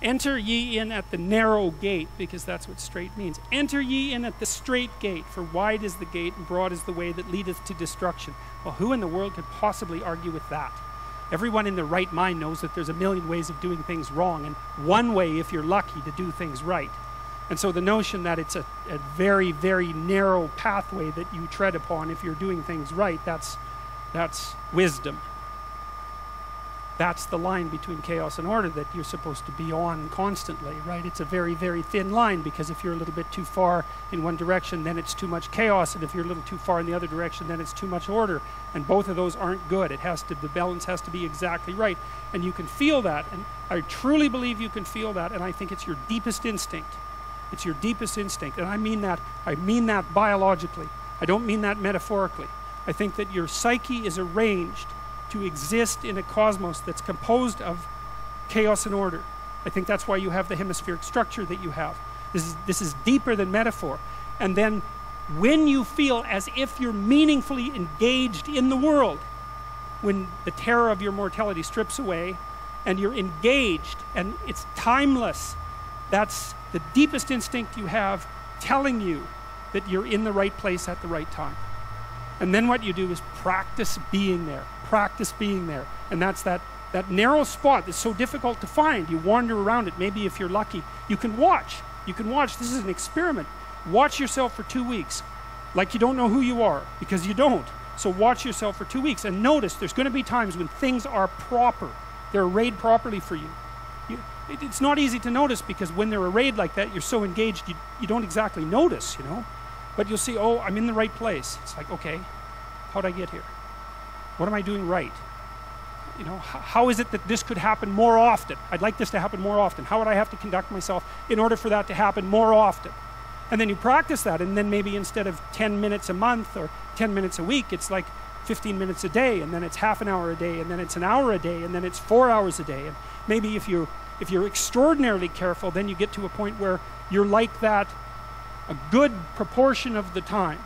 Enter ye in at the narrow gate, because that's what straight means. Enter ye in at the straight gate, for wide is the gate and broad is the way that leadeth to destruction. Well, who in the world could possibly argue with that? Everyone in their right mind knows that there's a million ways of doing things wrong, and one way, if you're lucky, to do things right. And so the notion that it's a very, very narrow pathway that you tread upon if you're doing things right, that's wisdom. That's the line between chaos and order that you're supposed to be on constantly, right? It's a very, very thin line, because if you're a little bit too far in one direction, then it's too much chaos, and if you're a little too far in the other direction, then it's too much order. And both of those aren't good. The balance has to be exactly right. And you can feel that, and I truly believe you can feel that, and I think it's your deepest instinct. It's your deepest instinct, and I mean that biologically. I don't mean that metaphorically. I think that your psyche is arranged to exist in a cosmos that's composed of chaos and order. I think that's why you have the hemispheric structure that you have. This is deeper than metaphor. And then when you feel as if you're meaningfully engaged in the world, when the terror of your mortality strips away and you're engaged and it's timeless, that's the deepest instinct you have telling you that you're in the right place at the right time. And then what you do is practice being there. Practice being there. And that's that narrow spot that's so difficult to find. You wander around it. Maybe if you're lucky, you can watch. You can watch. This is an experiment. Watch yourself for 2 weeks. Like you don't know who you are, because you don't. So watch yourself for 2 weeks and notice there's going to be times when things are proper. They're arrayed properly for you. It's not easy to notice, because when they're arrayed like that, you're so engaged, you don't exactly notice, you know. But you'll see, oh, I'm in the right place. It's like, okay, how'd I get here? What am I doing right? You know, how is it that this could happen more often? I'd like this to happen more often. How would I have to conduct myself in order for that to happen more often? And then you practice that, and then maybe instead of 10 minutes a month or 10 minutes a week, it's like 15 minutes a day, and then it's half an hour a day, and then it's an hour a day, and then it's 4 hours a day. And maybe if you're extraordinarily careful, then you get to a point where you're like that a good proportion of the time.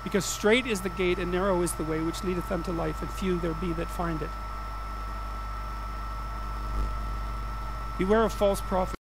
Because straight is the gate and narrow is the way which leadeth unto life, and few there be that find it. Beware of false prophets.